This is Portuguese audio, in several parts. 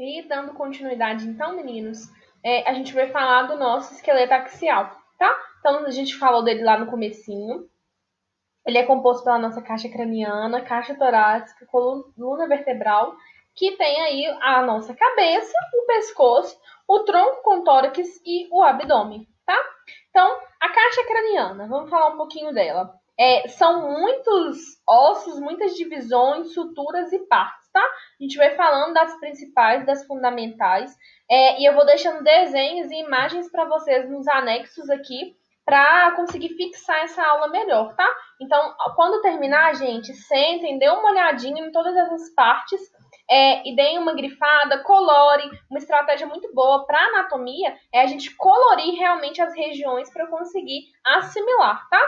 E dando continuidade, então, meninos, a gente vai falar do nosso esqueleto axial, tá? Então, a gente falou dele lá no comecinho. Ele é composto pela nossa caixa craniana, caixa torácica, coluna vertebral, que tem aí a nossa cabeça, o pescoço, o tronco com tórax e o abdômen, tá? Então, a caixa craniana, vamos falar um pouquinho dela. São muitos ossos, muitas divisões, suturas e partes, tá? A gente vai falando das principais, das fundamentais, e eu vou deixando desenhos e imagens para vocês nos anexos aqui, para conseguir fixar essa aula melhor, tá? Então, quando terminar, gente, sentem, dê uma olhadinha em todas essas partes e deem uma grifada, colore. Uma estratégia muito boa para anatomia é a gente colorir realmente as regiões para conseguir assimilar, tá?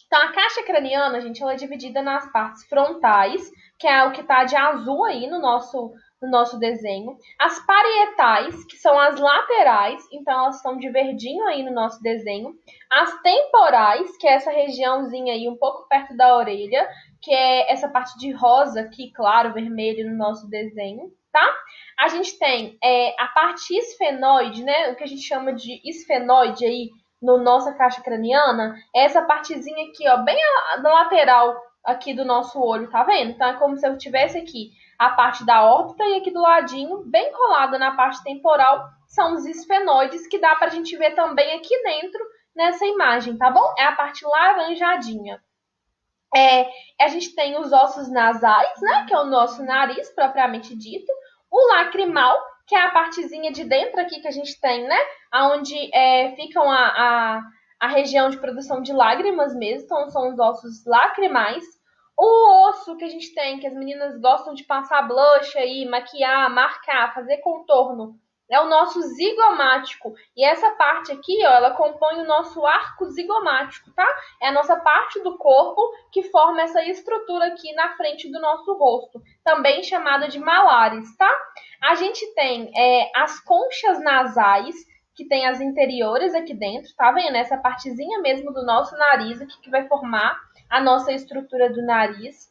Então, a caixa craniana, gente, ela é dividida nas partes frontais, que é o que está de azul aí no nosso desenho. As parietais, que são as laterais, então elas estão de verdinho aí no nosso desenho. As temporais, que é essa regiãozinha aí um pouco perto da orelha, que é essa parte de rosa aqui, claro, vermelho no nosso desenho, tá? A gente tem a parte esfenoide, né? O que a gente chama de esfenoide aí, no nossa caixa craniana, é essa partezinha aqui, ó, bem na lateral aqui do nosso olho, tá vendo? Então é como se eu tivesse aqui a parte da órbita e aqui do ladinho, bem colada na parte temporal, são os esfenoides, que dá pra gente ver também aqui dentro nessa imagem, tá bom? É a parte laranjadinha. A gente tem os ossos nasais, né, que é o nosso nariz, propriamente dito. O lacrimal, que é a partezinha de dentro aqui que a gente tem, né, onde ficam a região de produção de lágrimas mesmo, então são os ossos lacrimais. O osso que a gente tem, que as meninas gostam de passar blush aí, maquiar, marcar, fazer contorno, é o nosso zigomático. E essa parte aqui, ó, ela compõe o nosso arco zigomático, tá? É a nossa parte do corpo que forma essa estrutura aqui na frente do nosso rosto, também chamada de malares, tá? A gente tem as conchas nasais, que tem as interiores aqui dentro, tá vendo? Essa partezinha mesmo do nosso nariz aqui que vai formar a nossa estrutura do nariz.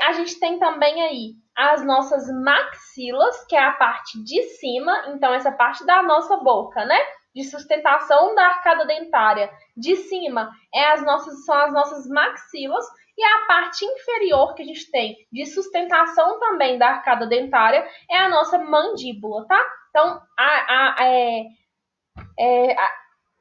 A gente tem também aí as nossas maxilas, que é a parte de cima, então essa parte da nossa boca, né? De sustentação da arcada dentária. De cima são as nossas maxilas, e a parte inferior que a gente tem de sustentação também da arcada dentária é a nossa mandíbula, tá? Então,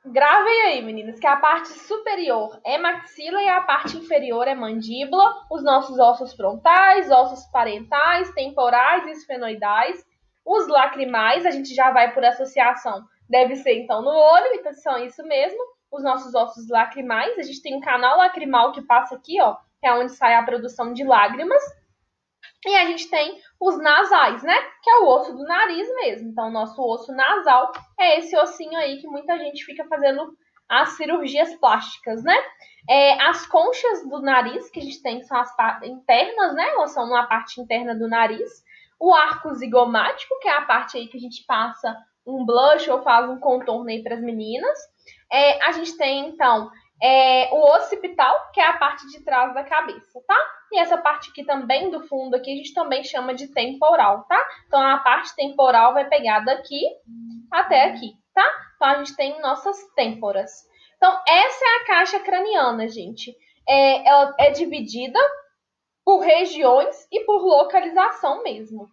gravem aí, meninas, que a parte superior é maxila e a parte inferior é mandíbula. Os nossos ossos frontais, ossos parentais, temporais e esfenoidais. Os lacrimais, a gente já vai por associação, deve ser então no olho, então são isso mesmo. Os nossos ossos lacrimais, a gente tem um canal lacrimal que passa aqui, ó, que é onde sai a produção de lágrimas. E a gente tem os nasais, né? Que é o osso do nariz mesmo. Então, o nosso osso nasal é esse ossinho aí que muita gente fica fazendo as cirurgias plásticas, né? As conchas do nariz, que a gente tem, são as partes internas, né? Elas são uma parte interna do nariz. O arco zigomático, que é a parte aí que a gente passa um blush ou faz um contorno aí para as meninas. A gente tem, então, o occipital, que é a parte de trás da cabeça, tá? E essa parte aqui também do fundo aqui a gente também chama de temporal, tá? Então a parte temporal vai pegar daqui até aqui, tá? Então a gente tem nossas têmporas. Então essa é a caixa craniana, gente. Ela é dividida por regiões e por localização mesmo.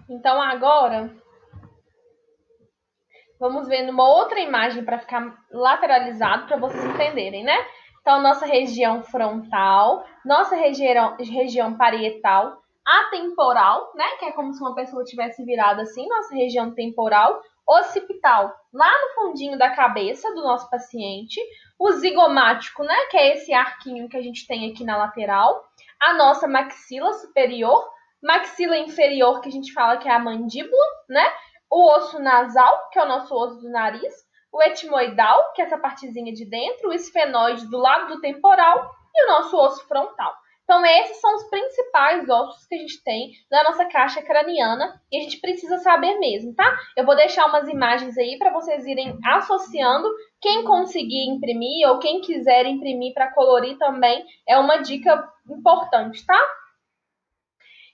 Então agora vamos ver numa outra imagem para ficar lateralizado para vocês entenderem, né? Então, nossa região frontal, nossa região parietal, atemporal, né? Que é como se uma pessoa tivesse virado assim, nossa região temporal, occipital, lá no fundinho da cabeça do nosso paciente, o zigomático, né? Que é esse arquinho que a gente tem aqui na lateral, a nossa maxila superior, maxila inferior, que a gente fala que é a mandíbula, né? O osso nasal, que é o nosso osso do nariz, o etimoidal, que é essa partezinha de dentro, o esfenoide do lado do temporal e o nosso osso frontal. Então, esses são os principais ossos que a gente tem na nossa caixa craniana e a gente precisa saber mesmo, tá? Eu vou deixar umas imagens aí para vocês irem associando. Quem conseguir imprimir ou quem quiser imprimir para colorir também é uma dica importante, tá?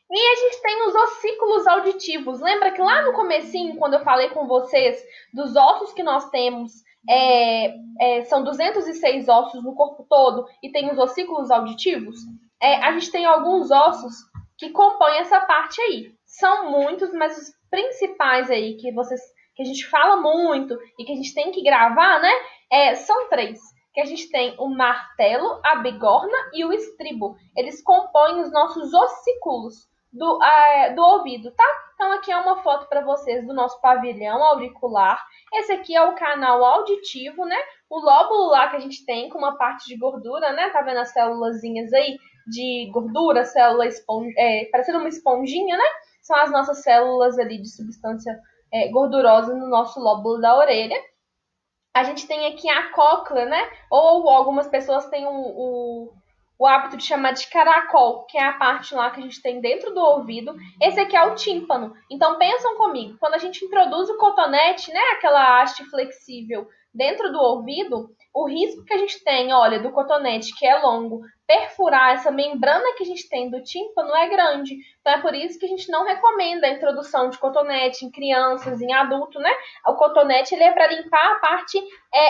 E a gente tem os ossículos auditivos. Lembra que lá no comecinho, quando eu falei com vocês dos ossos que nós temos, são 206 ossos no corpo todo e tem os ossículos auditivos? A gente tem alguns ossos que compõem essa parte aí. São muitos, mas os principais aí que a gente fala muito e que a gente tem que gravar, né? São três. Que a gente tem o martelo, a bigorna e o estribo. Eles compõem os nossos ossículos do ouvido, tá? Então aqui é uma foto para vocês do nosso pavilhão auricular. Esse aqui é o canal auditivo, né? O lóbulo lá que a gente tem com uma parte de gordura, né? Tá vendo as célulazinhas aí de gordura, célula parecendo uma esponjinha, né? São as nossas células ali de substância gordurosa no nosso lóbulo da orelha. A gente tem aqui a cóclea, né? Ou algumas pessoas têm o hábito de chamar de caracol, que é a parte lá que a gente tem dentro do ouvido. Esse aqui é o tímpano. Então pensam comigo, quando a gente introduz o cotonete, né, aquela haste flexível dentro do ouvido, o risco que a gente tem, olha, do cotonete, que é longo, perfurar essa membrana que a gente tem do tímpano é grande. Então é por isso que a gente não recomenda a introdução de cotonete em crianças, em adulto, né? O cotonete ele é para limpar a parte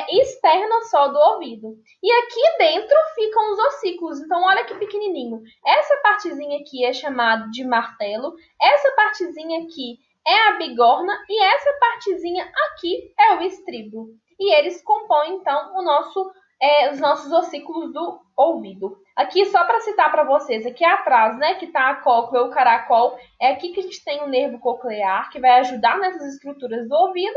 externa só do ouvido. E aqui dentro ficam os ossículos. Então, olha que pequenininho. Essa partezinha aqui é chamada de martelo. Essa partezinha aqui é a bigorna. E essa partezinha aqui é o estribo. E eles compõem, então, os nossos ossículos do ouvido. Aqui, só para citar para vocês, aqui atrás, né, que está a cóclea ou o caracol, é aqui que a gente tem o nervo coclear, que vai ajudar nessas estruturas do ouvido.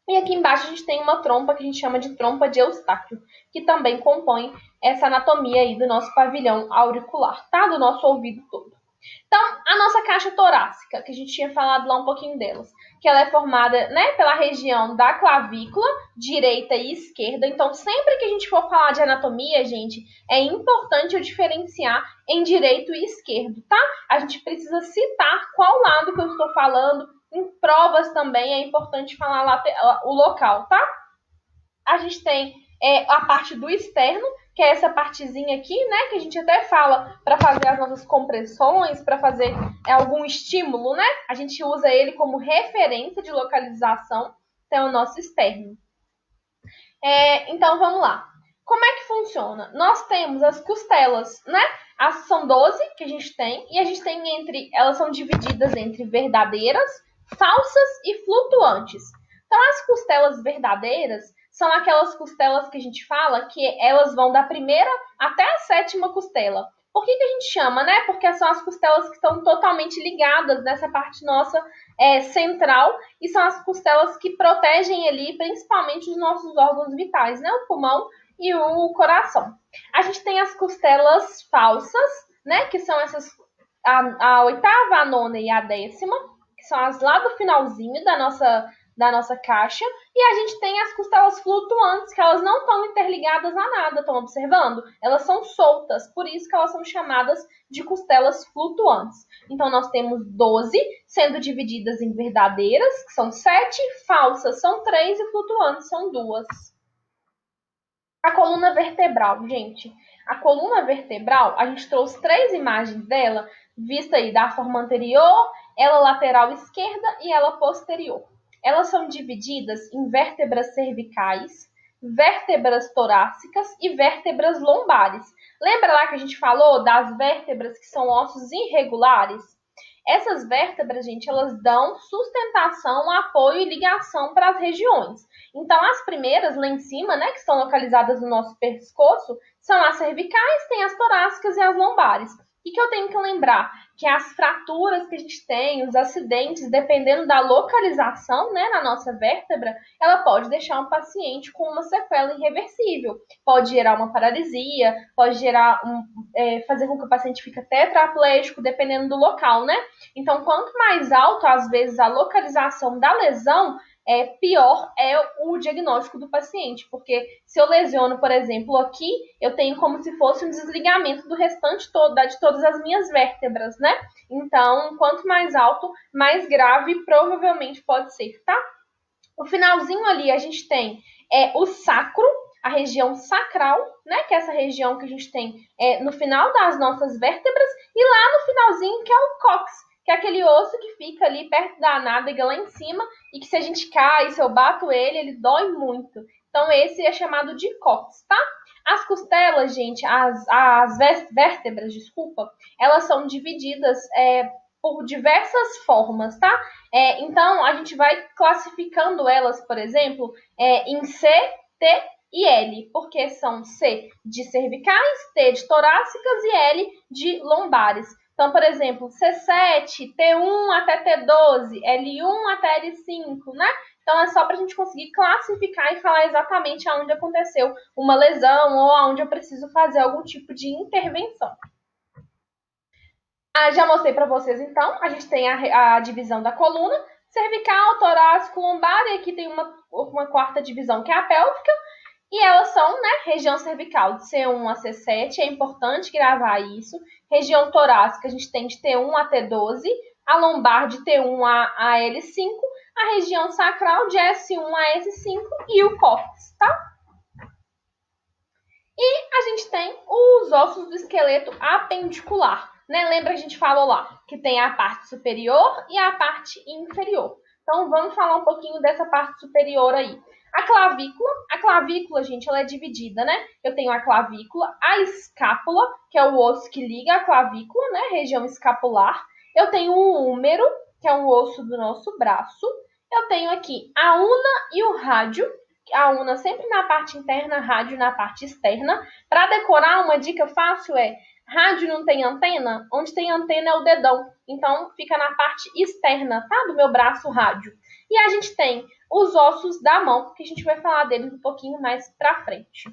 E aqui embaixo a gente tem uma trompa que a gente chama de trompa de Eustáquio, que também compõe essa anatomia aí do nosso pavilhão auricular, tá? Do nosso ouvido todo. Então, a nossa caixa torácica, que a gente tinha falado lá um pouquinho delas, que ela é formada, né, pela região da clavícula, direita e esquerda. Então, sempre que a gente for falar de anatomia, gente, é importante eu diferenciar em direito e esquerdo, tá? A gente precisa citar qual lado que eu estou falando. Em provas também é importante falar lá o local, tá? A gente tem a parte do externo, que é essa partezinha aqui, né? Que a gente até fala para fazer as nossas compressões, para fazer algum estímulo, né? A gente usa ele como referência de localização, então é o nosso externo. Então vamos lá. Como é que funciona? Nós temos as costelas, né? São 12 que a gente tem, e a gente tem elas são divididas entre verdadeiras, falsas e flutuantes. Então, as costelas verdadeiras são aquelas costelas que a gente fala que elas vão da primeira até a sétima costela. Por que a gente chama, né? Porque são as costelas que estão totalmente ligadas nessa parte nossa central e são as costelas que protegem ali principalmente os nossos órgãos vitais, né? O pulmão e o coração. A gente tem as costelas falsas, né? Que são a oitava, a nona e a décima, que são as lá do finalzinho da nossa caixa, e a gente tem as costelas flutuantes, que elas não estão interligadas a nada, estão observando? Elas são soltas, por isso que elas são chamadas de costelas flutuantes. Então, nós temos 12, sendo divididas em verdadeiras, que são 7, falsas são 3 e flutuantes são 2. A coluna vertebral, gente. A coluna vertebral, a gente trouxe 3 imagens dela, vista aí da forma anterior, ela lateral esquerda e ela posterior. Elas são divididas em vértebras cervicais, vértebras torácicas e vértebras lombares. Lembra lá que a gente falou das vértebras que são ossos irregulares? Essas vértebras, gente, elas dão sustentação, apoio e ligação para as regiões. Então, as primeiras lá em cima, né, que estão localizadas no nosso pescoço, são as cervicais, tem as torácicas e as lombares. O que eu tenho que lembrar? Que as fraturas que a gente tem, os acidentes, dependendo da localização, né, na nossa vértebra, ela pode deixar um paciente com uma sequela irreversível. Pode gerar uma paralisia, pode fazer com que o paciente fique tetraplégico, dependendo do local, né? Então, quanto mais alto, às vezes, a localização da lesão, pior é o diagnóstico do paciente, porque se eu lesiono, por exemplo, aqui, eu tenho como se fosse um desligamento do restante de todas as minhas vértebras, né? Então, quanto mais alto, mais grave provavelmente pode ser, tá? O finalzinho ali a gente tem o sacro, a região sacral, né? Que é essa região que a gente tem no final das nossas vértebras, e lá no finalzinho que é o cóccix, que é aquele osso que fica ali perto da nádega lá em cima, e que se a gente cai, se eu bato ele dói muito. Então esse é chamado de cóccix, tá? As costelas, gente, as vértebras, desculpa, elas são divididas por diversas formas, tá? Então, a gente vai classificando elas, por exemplo, em C, T e L, porque são C de cervicais, T de torácicas e L de lombares. Então, por exemplo, C7, T1 até T12, L1 até L5, né? Então, é só para a gente conseguir classificar e falar exatamente aonde aconteceu uma lesão ou aonde eu preciso fazer algum tipo de intervenção. Já mostrei para vocês, então, a gente tem a divisão da coluna, cervical, torácico, lombar, e aqui tem uma quarta divisão, que é a pélvica, e elas são, né, região cervical de C1 a C7, é importante gravar isso. Região torácica, a gente tem de T1 a T12, a lombar de T1 a L5, a região sacral de S1 a S5 e o cóccix, tá? E a gente tem os ossos do esqueleto apendicular, né? Lembra que a gente falou lá que tem a parte superior e a parte inferior. Então, vamos falar um pouquinho dessa parte superior aí. A clavícula, gente, ela é dividida, né? Eu tenho a clavícula, a escápula, que é o osso que liga a clavícula, né? Região escapular. Eu tenho o húmero, que é um osso do nosso braço. Eu tenho aqui a una e o rádio, a una sempre na parte interna, rádio na parte externa. Para decorar, uma dica fácil rádio não tem antena? Onde tem antena é o dedão. Então, fica na parte externa, tá? Do meu braço, rádio. E a gente tem os ossos da mão, que a gente vai falar deles um pouquinho mais pra frente.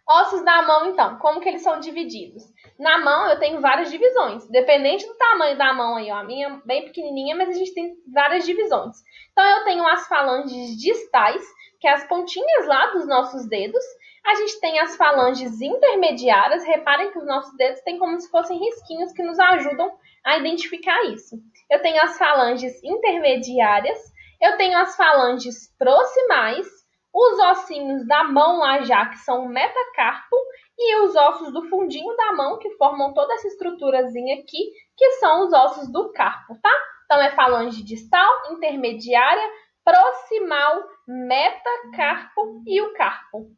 Ossos da mão, então, como que eles são divididos? Na mão eu tenho várias divisões, dependente do tamanho da mão aí, ó. A minha é bem pequenininha, mas a gente tem várias divisões. Então eu tenho as falanges distais, que é as pontinhas lá dos nossos dedos. A gente tem as falanges intermediárias, reparem que os nossos dedos têm como se fossem risquinhos que nos ajudam a identificar isso. Eu tenho as falanges intermediárias, eu tenho as falanges proximais, os ossinhos da mão lá já, que são o metacarpo, e os ossos do fundinho da mão, que formam toda essa estruturazinha aqui, que são os ossos do carpo, tá? Então, é falange distal, intermediária, proximal, metacarpo e o carpo.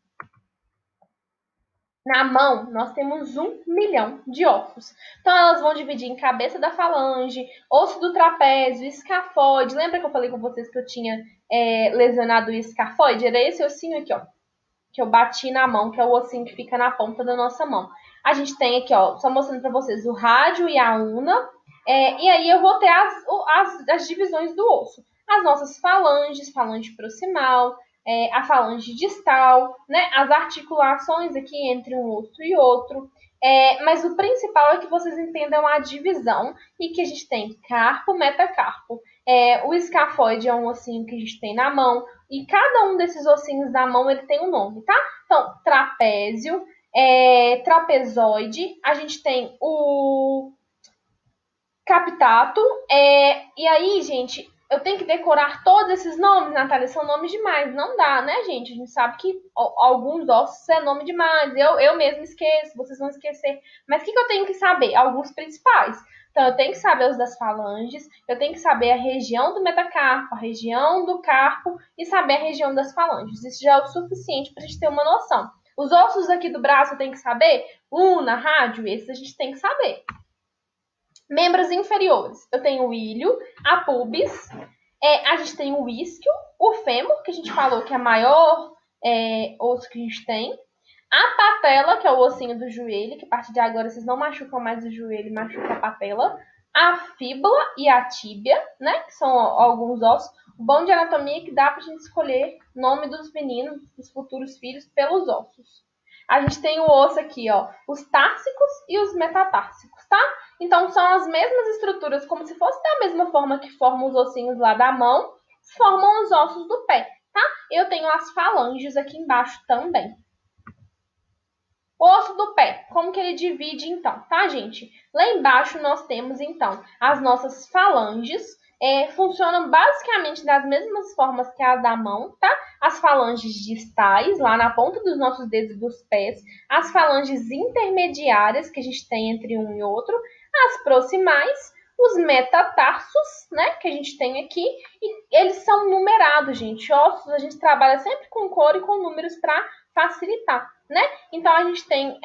Na mão, nós temos 1 milhão de ossos. Então, elas vão dividir em cabeça da falange, osso do trapézio, escafoide. Lembra que eu falei com vocês que eu tinha lesionado o escafoide? Era esse ossinho aqui, ó, que eu bati na mão, que é o ossinho que fica na ponta da nossa mão. A gente tem aqui, ó, só mostrando para vocês, o rádio e a una. E aí eu vou ter as divisões do osso. As nossas falanges, falange proximal, a falange distal, né? As articulações aqui entre um osso e outro. Mas o principal é que vocês entendam a divisão e que a gente tem carpo, metacarpo. O escafoide é um ossinho que a gente tem na mão, e cada um desses ossinhos da mão ele tem um nome, tá? Então, trapézio, trapezoide, a gente tem o captato, e aí, gente, eu tenho que decorar todos esses nomes, Natália, são nomes demais, não dá, né, gente? A gente sabe que alguns ossos é nome demais, eu mesmo esqueço, vocês vão esquecer, mas o que eu tenho que saber? Alguns principais. Então, eu tenho que saber os das falanges, eu tenho que saber a região do metacarpo, a região do carpo e saber a região das falanges. Isso já é o suficiente para a gente ter uma noção. Os ossos aqui do braço eu tenho que saber? Una, rádio, esses a gente tem que saber. Membros inferiores. Eu tenho o ilho, a pubis, a gente tem o isquio, o fêmur, que a gente falou que é o maior osso que a gente tem. A patela, que é o ossinho do joelho, que a partir de agora vocês não machucam mais o joelho, machucam a patela. A fíbula e a tíbia, né? Que são alguns ossos. O bom de anatomia é que dá pra gente escolher o nome dos meninos, dos futuros filhos, pelos ossos. A gente tem o osso aqui, ó, os társicos e os metatársicos, tá? Então, são as mesmas estruturas, como se fosse da mesma forma que formam os ossinhos lá da mão, formam os ossos do pé, tá? Eu tenho as falanges aqui embaixo também. Osso do pé, como que ele divide então, tá, gente? Lá embaixo nós temos, então, as nossas falanges, funcionam basicamente das mesmas formas que as da mão, tá? As falanges distais, lá na ponta dos nossos dedos e dos pés, as falanges intermediárias que a gente tem entre um e outro, as proximais, os metatarsos, né, que a gente tem aqui, e eles são numerados, gente. Ossos, a gente trabalha sempre com cor e com números para facilitar, né? Então a gente tem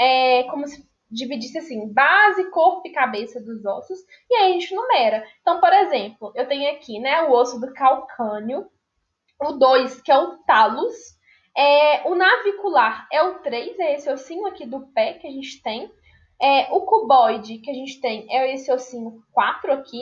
como se dividisse assim, base, corpo e cabeça dos ossos, e aí a gente numera. Então, por exemplo, eu tenho aqui, né, o osso do calcâneo, o 2, que é o talos, o navicular é o 3, é esse ossinho aqui do pé que a gente tem. O cuboide que a gente tem é esse ossinho 4 aqui.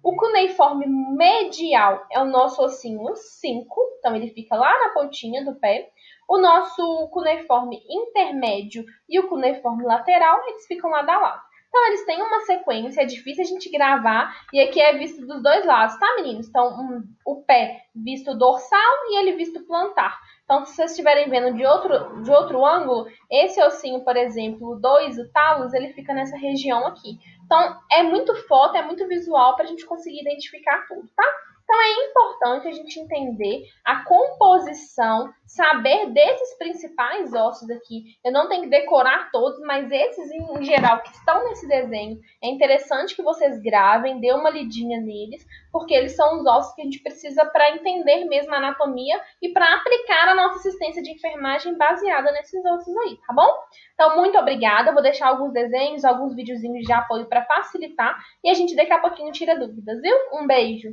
O cuneiforme medial é o nosso ossinho 5, então ele fica lá na pontinha do pé. O nosso cuneiforme intermédio e o cuneiforme lateral, eles ficam lado a lado. Então, eles têm uma sequência, é difícil a gente gravar, e aqui é visto dos dois lados, tá, meninos? Então, o pé visto dorsal e ele visto plantar. Então, se vocês estiverem vendo de outro ângulo, esse ossinho, por exemplo, o 2, o talos, ele fica nessa região aqui. Então, é muito foto, é muito visual para a gente conseguir identificar tudo, tá? Então, é importante a gente entender a composição, saber desses principais ossos aqui. Eu não tenho que decorar todos, mas esses em geral que estão nesse desenho, é interessante que vocês gravem, dê uma lidinha neles, porque eles são os ossos que a gente precisa para entender mesmo a anatomia e para aplicar a nossa assistência de enfermagem baseada nesses ossos aí, tá bom? Então, muito obrigada. Eu vou deixar alguns desenhos, alguns videozinhos de apoio para facilitar e a gente daqui a pouquinho tira dúvidas, viu? Um beijo!